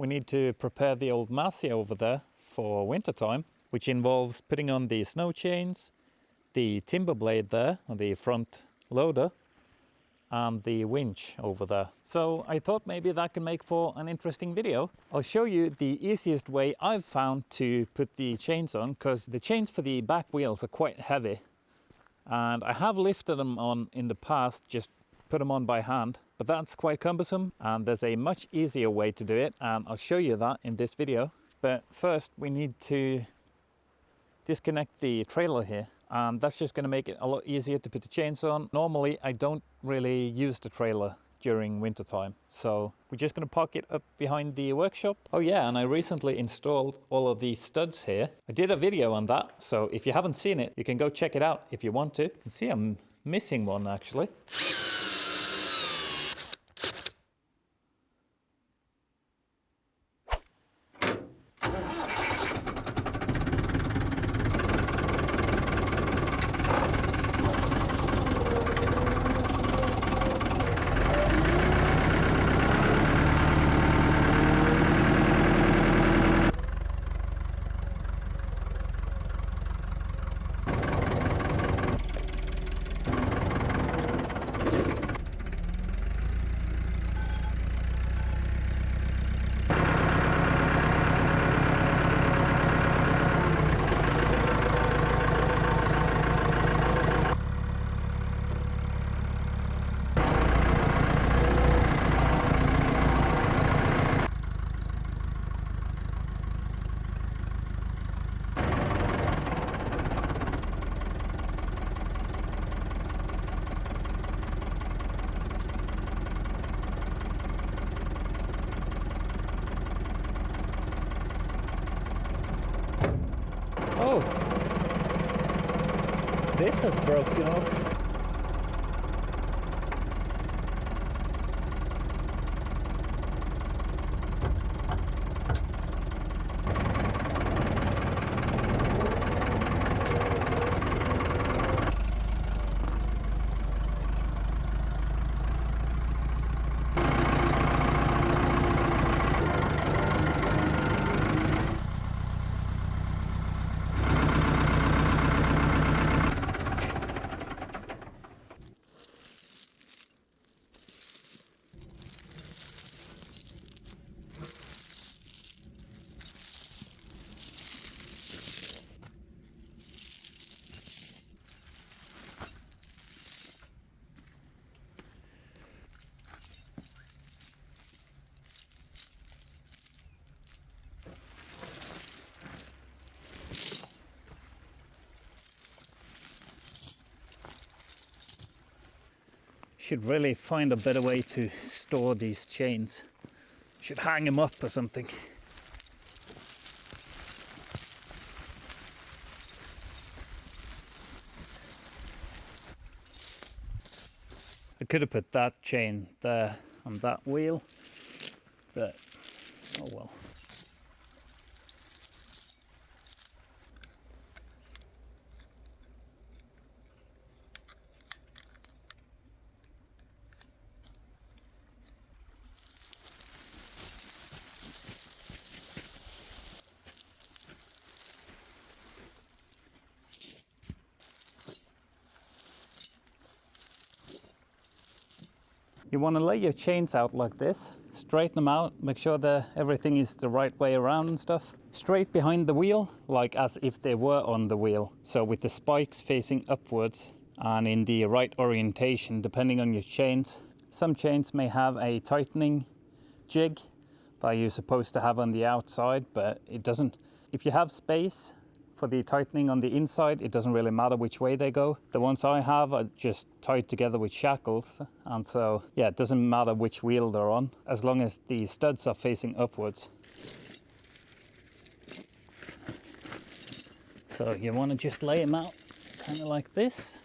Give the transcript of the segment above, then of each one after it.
we need to prepare the old Massey over there for winter time, which involves putting on the snow chains, the timber blade there on the front loader, and the winch over there. So I thought maybe that could make for an interesting video. I'll show you the easiest way I've found to put the chains on, because the chains for the back wheels are quite heavy, and I have lifted them on in the past, just put them on by hand, but that's quite cumbersome, and there's a much easier way to do it, and I'll show you that in this video. But first we need to disconnect the trailer here, and that's just going to make it a lot easier to put the chains on. Normally I don't really use the trailer during winter time, so we're just going to park it up behind the workshop. Oh yeah, and I recently installed all of these studs here. I did a video on that, so if you haven't seen it, you can go check it out if you want to. You can see I'm missing one actually. Oh, this has broken off. Should really find a better way to store these chains. Should hang them up or something. I could have put that chain there on that wheel, but oh well. You want to lay your chains out like this, straighten them out, make sure that everything is the right way around and stuff. Straight behind the wheel, like as if they were on the wheel. So with the spikes facing upwards and in the right orientation, depending on your chains. Some chains may have a tightening jig that you're supposed to have on the outside, but it doesn't. If you have space for the tightening on the inside, it doesn't really matter which way they go. The ones I have are just tied together with shackles, and so yeah, it doesn't matter which wheel they're on as long as the studs are facing upwards. So you want to just lay them out kind of like this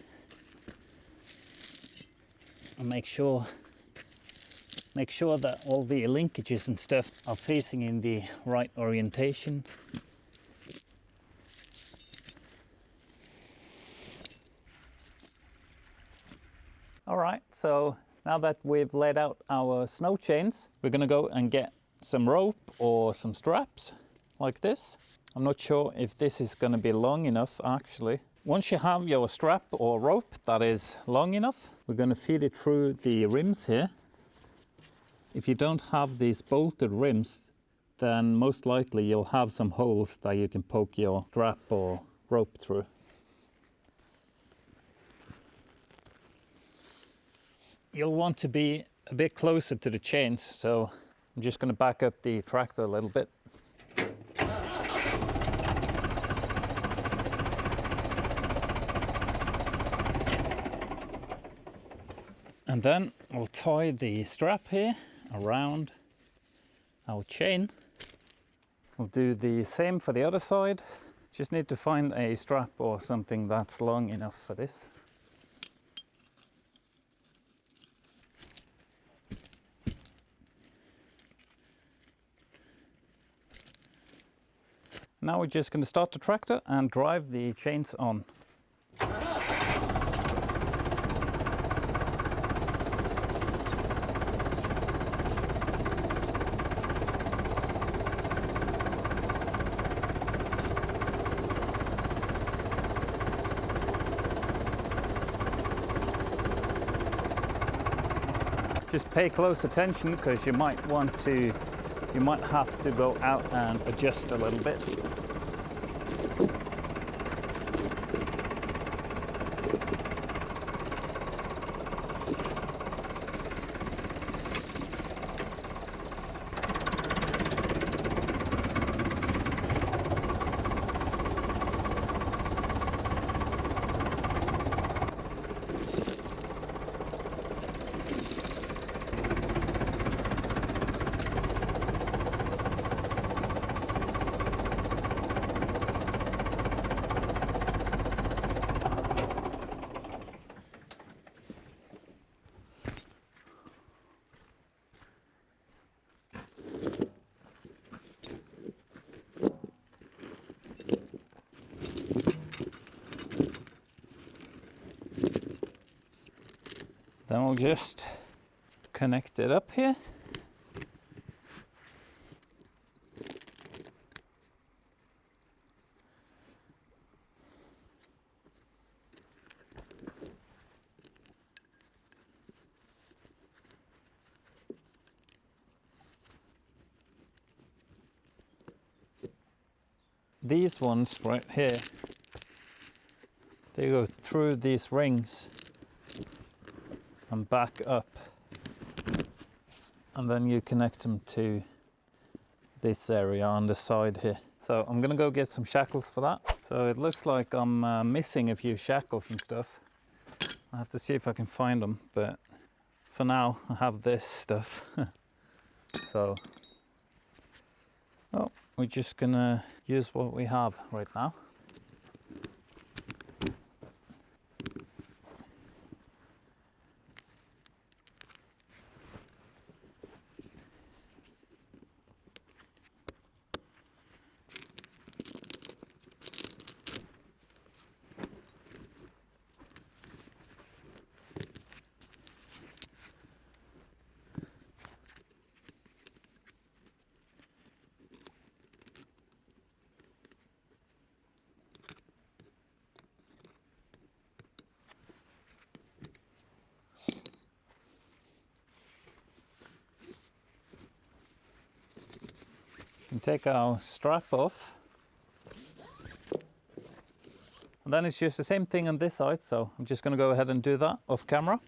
and make sure that all the linkages and stuff are facing in the right orientation. All right, so now that we've laid out our snow chains, we're going to go and get some rope or some straps like this. I'm not sure if this is going to be long enough actually. Once you have your strap or rope that is long enough, we're going to feed it through the rims here. If you don't have these bolted rims, then most likely you'll have some holes that you can poke your strap or rope through. You'll want to be a bit closer to the chains, so I'm just going to back up the tractor a little bit. And then we'll tie the strap here around our chain. We'll do the same for the other side. Just need to find a strap or something that's long enough for this. Now we're just going to start the tractor and drive the chains on. Just pay close attention because you might have to go out and adjust a little bit. Then we'll just connect it up here. These ones right here, they go through these rings and back up, and then you connect them to this area on the side here. So I'm gonna go get some shackles for that. So it looks like I'm missing a few shackles and stuff. I have to see if I can find them, but for now I have this stuff. So we're just gonna use what we have right now. And take our strap off, and then it's just the same thing on this side, so I'm just going to go ahead and do that off camera,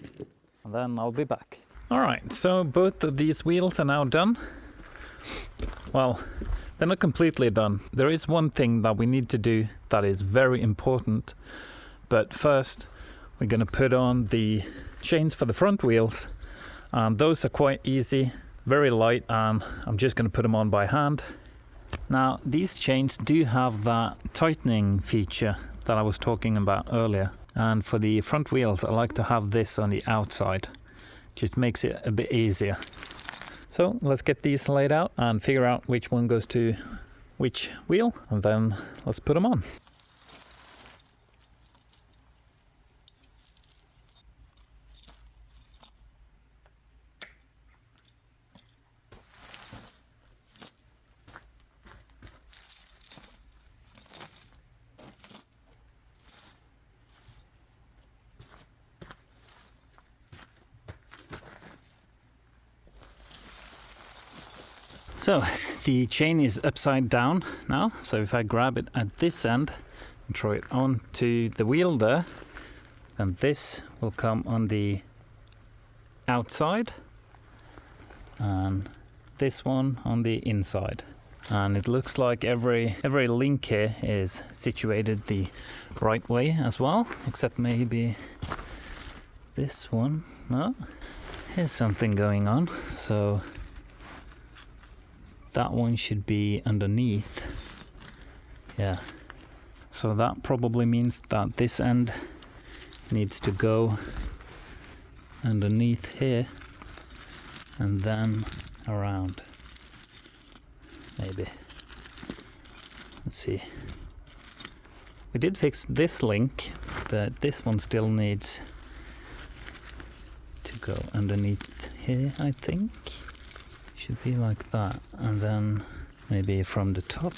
and then I'll be back. Alright, so both of these wheels are now done. Well, they're not completely done. There is one thing that we need to do that is very important, but first we're going to put on the chains for the front wheels, and those are quite easy. Very light, and I'm just going to put them on by hand. Now these chains do have that tightening feature that I was talking about earlier, and for the front wheels I like to have this on the outside. Just makes it a bit easier. So let's get these laid out and figure out which one goes to which wheel, and then let's put them on. So the chain is upside down now, so if I grab it at this end and throw it onto the wheel there, then this will come on the outside and this one on the inside. And it looks like every link here is situated the right way as well, except maybe this one. No, here's something going on. So that one should be underneath. Yeah. So that probably means that this end needs to go underneath here and then around. Maybe. Let's see. We did fix this link, but this one still needs to go underneath here, I think. Should be like that. And then maybe from the top.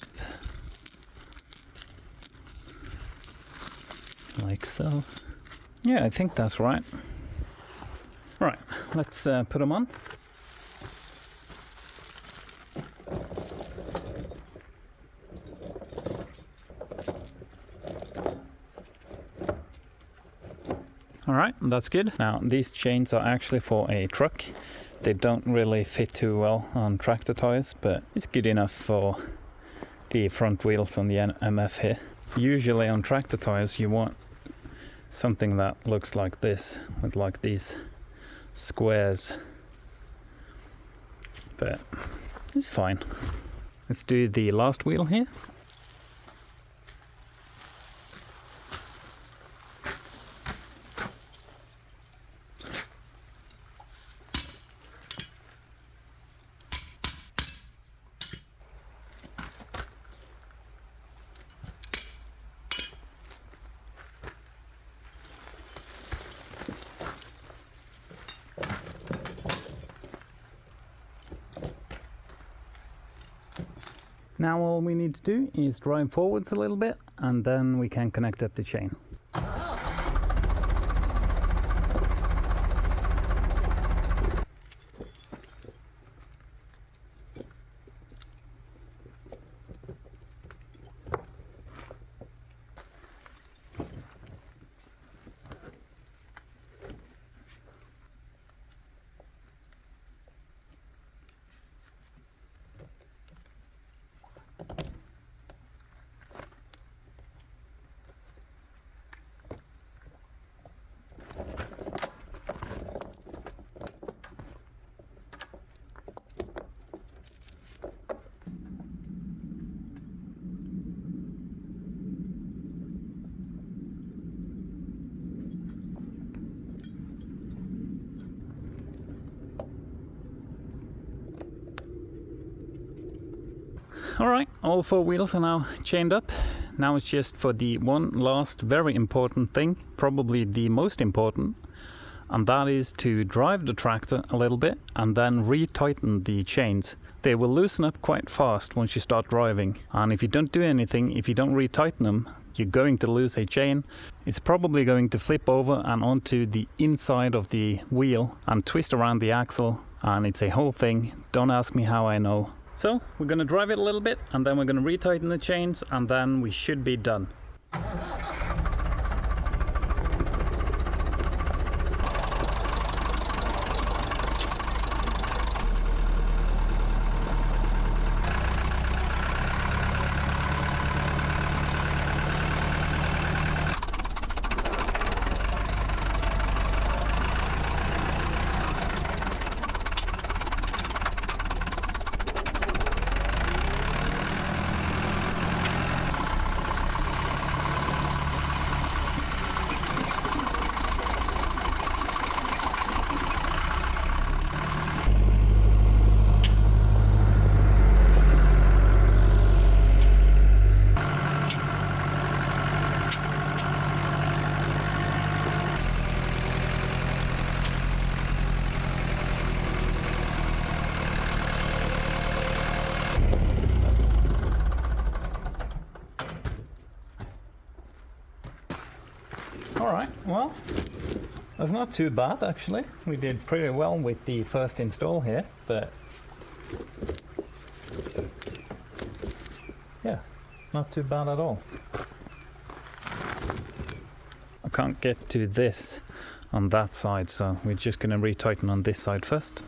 Like so. Yeah, I think that's right. Right, let's put them on. Alright, that's good. Now, these chains are actually for a truck. They don't really fit too well on tractor tires, but it's good enough for the front wheels on the MF here. Usually on tractor tires you want something that looks like this, with like these squares, but it's fine. Let's do the last wheel here. Now all we need to do is drive forwards a little bit and then we can connect up the chain. Alright, all four wheels are now chained up. Now it's just for the one last very important thing, probably the most important, and that is to drive the tractor a little bit and then re-tighten the chains. They will loosen up quite fast once you start driving, and if you don't do anything, if you don't re-tighten them, you're going to lose a chain. It's probably going to flip over and onto the inside of the wheel and twist around the axle, and it's a whole thing. Don't ask me how I know. So we're going to drive it a little bit and then we're going to re-tighten the chains and then we should be done. Alright, well, that's not too bad actually. We did pretty well with the first install here, but Yeah, not too bad at all. I can't get to this on that side, so we're just going to retighten on this side first.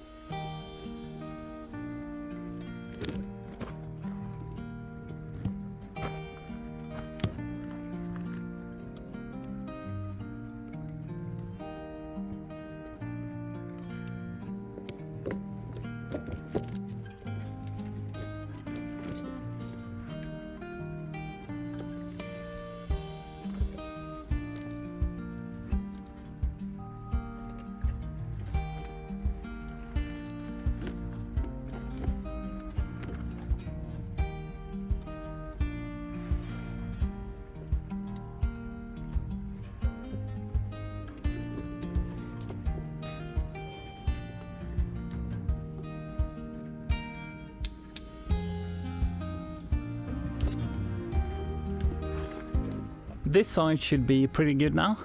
This side should be pretty good now.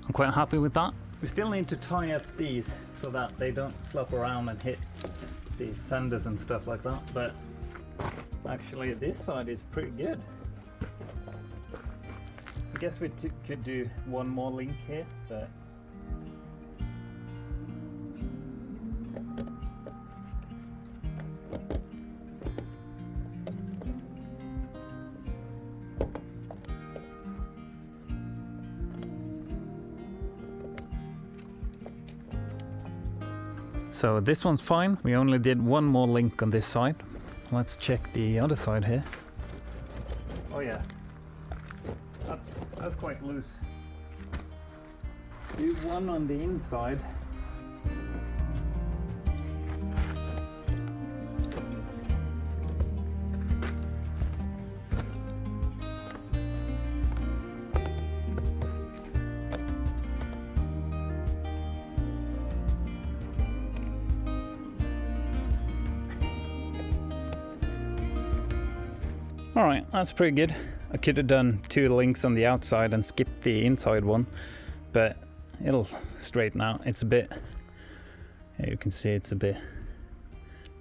I'm quite happy with that. We still need to tie up these so that they don't slop around and hit these fenders and stuff like that, but actually this side is pretty good. I guess we could do one more link here, but so this one's fine. We only did one more link on this side. Let's check the other side here. Oh yeah, that's quite loose. Do one on the inside. Alright, that's pretty good. I could have done 2 links on the outside and skipped the inside one, but it'll straighten out. It's a bit, yeah, you can see it's a bit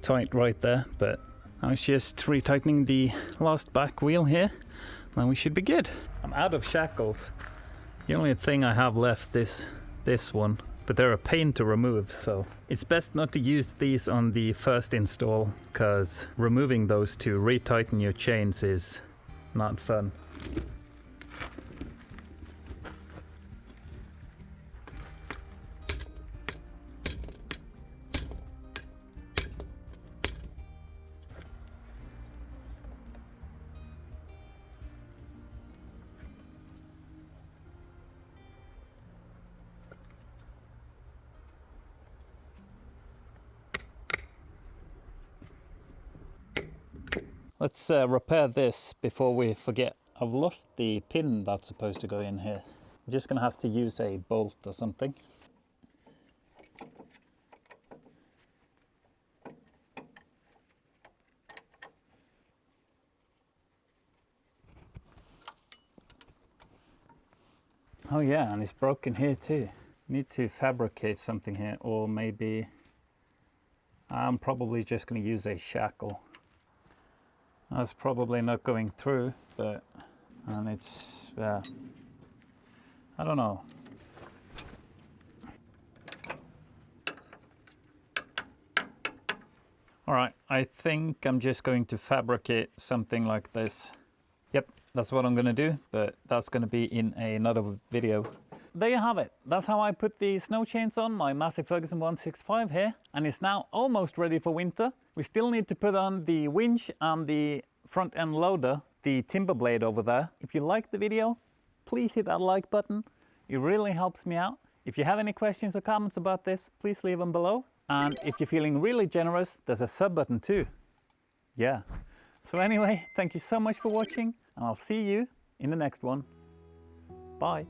tight right there, but I was just retightening the last back wheel here, and we should be good. I'm out of shackles. The only thing I have left is this one, but they're a pain to remove, so it's best not to use these on the first install, because removing those to retighten your chains is not fun. Let's repair this before we forget. I've lost the pin that's supposed to go in here. I'm just gonna have to use a bolt or something. Oh yeah, and it's broken here too. Need to fabricate something here, or maybe I'm probably just gonna use a shackle. That's probably not going through, but, and it's, I don't know. All right, I think I'm just going to fabricate something like this. Yep, that's what I'm gonna do, but that's gonna be in another video. There you have it. That's how I put the snow chains on my Massey Ferguson 165 here, and it's now almost ready for winter. We still need to put on the winch and the front end loader, the timber blade over there. If you like the video, please hit that like button. It really helps me out. If you have any questions or comments about this, please leave them below. And if you're feeling really generous, there's a sub button too. Yeah. So anyway, thank you so much for watching, and I'll see you in the next one. Bye.